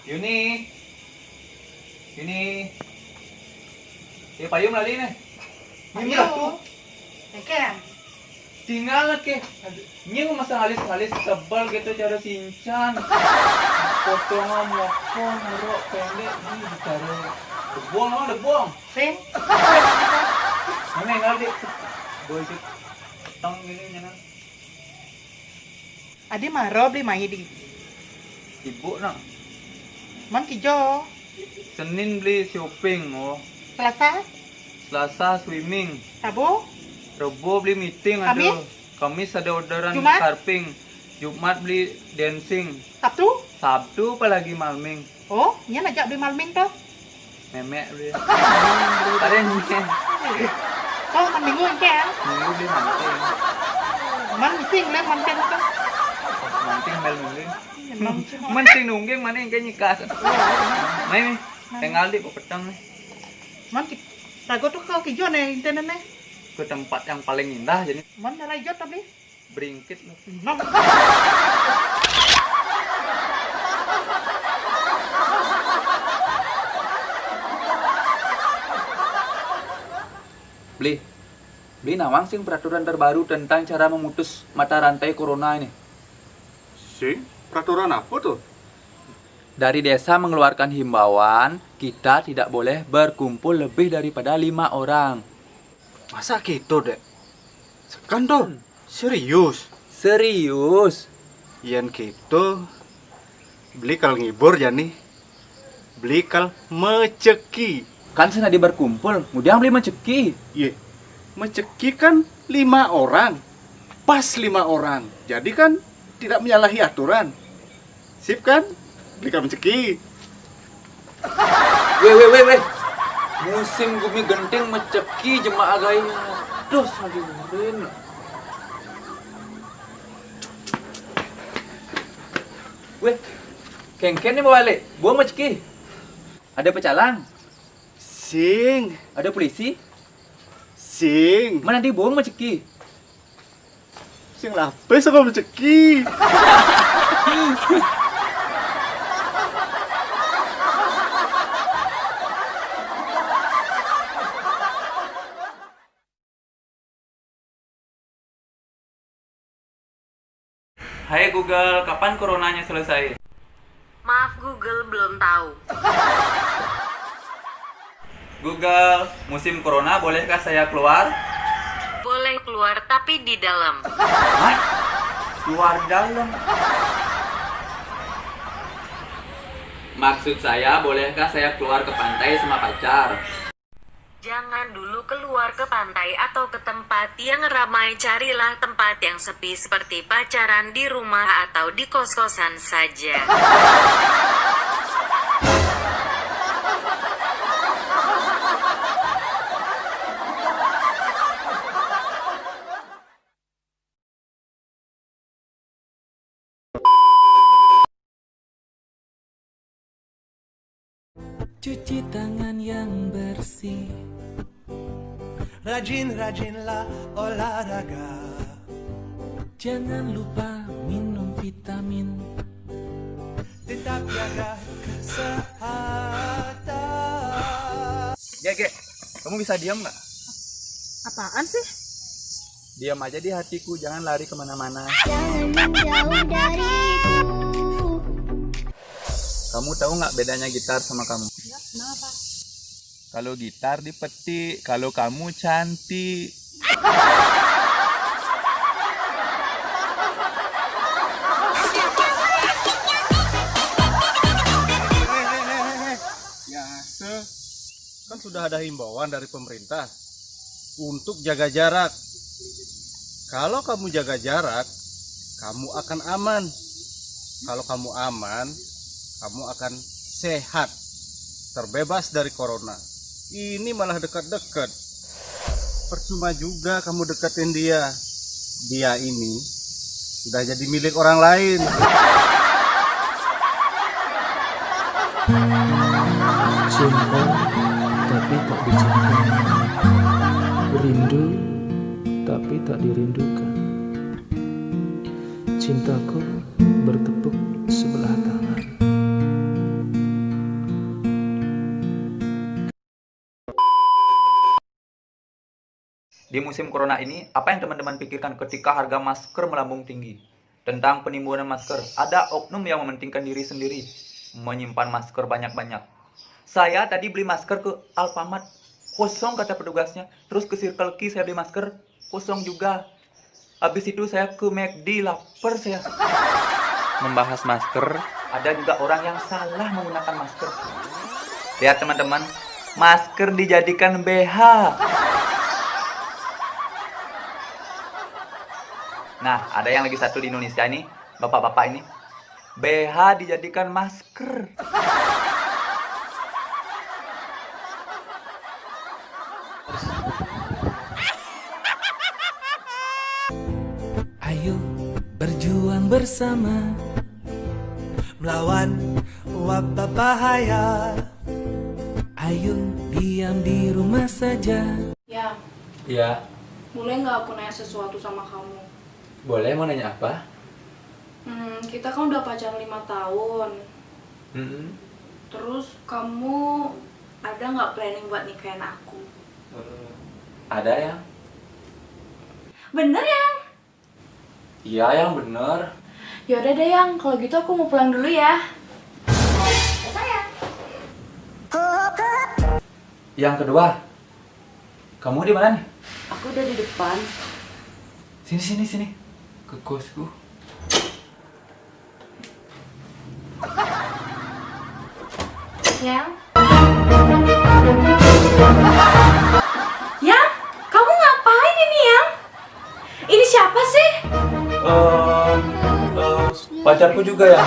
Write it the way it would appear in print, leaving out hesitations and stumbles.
Yuni. Ya payung lagi nih. Ini tuh. Ken. Tinggal ke. Ini masa alis-alis tebal gitu cara sinchan. Potongan mokong, rok pendek ini cara debuang. Sing. Mana ngerti? Boy itu tong gini nyana. Adi maro beli mai di. Ibu nak. Man kijo. Senin beli shopping oh. Selasa, swimming. Rabu, Rebo beli meeting Kamis? ada. Kamis ada orderan Jumat? carping. Jumat beli dancing. Sabtu. Sabtu apalagi malming. Oh, nya najak beli malming tuh. Memek beli. Padahal Oh, man minggu Ken. minggu beli manting. Man sing le man Ken tuh. Manting mel nungging. Emang Manting nungging mana yang kayak nyikas. Mai tinggal di petang nih. man ki. Rago tuh kau kijo nih internet nih. Ke tempat yang paling indah jadi Man nilai jod tapi. beringkit loh. Nom. Beli nawang sing peraturan terbaru tentang cara memutus mata rantai corona ini. Sing, peraturan apa tuh? Dari desa mengeluarkan himbauan, kita tidak boleh berkumpul lebih daripada 5 orang. Masa gitu, Dek? Sekan tuh, serius. Serius? Yan gitu, beli kal ngibur ya nih. Beli kal meceki. Kan senadi berkumpul, kemudian beli menceki. Ye, meceki kan 5 orang. Pas 5 orang. Jadi kan tidak menyalahi aturan. Sip kan? Beli kal meceki. Weh. Musim gumi genting menceki jemaah gaya. Terus lagi burin. Weh, kengken nih mau balik. Buang menceki. Ada pecalang, Sing, ada polisi. sing. Mana dibuang menceki? Sing lapis sama meceki. Hai Google, kapan coronanya selesai? Maaf Google, belum tahu. Google, musim corona bolehkah saya keluar? Boleh keluar tapi di dalam. Hah? Keluar dalam? Maksud saya, bolehkah saya keluar ke pantai sama pacar? Jangan dulu keluar ke pantai atau ke tempat yang ramai. Carilah tempat yang sepi seperti pacaran di rumah atau di kos-kosan saja. Cuci tangan yang bersih. Rajin-rajinlah olahraga. Jangan lupa minum vitamin. Tetap jaga kesehatan. Gege, kamu bisa diam nggak? Apaan sih? Diam aja di hatiku, jangan lari kemana-mana. Jangan menjauh dariku. Kamu tahu nggak bedanya gitar sama kamu? Kenapa? Kalau gitar dipetik, kalau kamu cantik. Ya, kan sudah ada himbauan dari pemerintah untuk jaga jarak. Kalau kamu jaga jarak, kamu akan aman. Kalau kamu aman, kamu akan sehat, terbebas dari corona. Ini malah dekat-dekat. Percuma juga kamu deketin dia. Dia ini sudah jadi milik orang lain. Cinta tapi tak dicintai. Rindu tapi tak dirindukan. Cintaku bertepuk sebelah tangan. Di musim corona ini, apa yang teman-teman pikirkan ketika harga masker melambung tinggi? Tentang penimbunan masker, ada oknum yang mementingkan diri sendiri, menyimpan masker banyak-banyak. Saya tadi beli masker ke Alfamart, kosong kata petugasnya. Terus ke Circle K saya beli masker, kosong juga. Habis itu saya ke McD, lapar saya. Membahas masker, ada juga orang yang salah menggunakan masker. Lihat teman-teman, masker dijadikan BH. Nah, ada yang lagi satu di Indonesia ini, bapak-bapak ini. BH dijadikan masker. Ayo berjuang bersama. Melawan wabah bahaya. Ayo diam di rumah saja. Ya, Iya, boleh nggak aku nanya sesuatu sama kamu? boleh, mau nanya apa? Kita kan udah pacaran 5 tahun. Terus kamu ada nggak planning buat nikahin aku? Ada yang? Bener ya? Iya, yang bener. Yaudah deh yang, kalau gitu aku mau pulang dulu ya. Yang kedua, kamu di mana nih? Aku udah di depan. Sini. Ke kosku. Yang? Yang? Kamu ngapain ini yang? Ini siapa sih? Pacarku juga ya.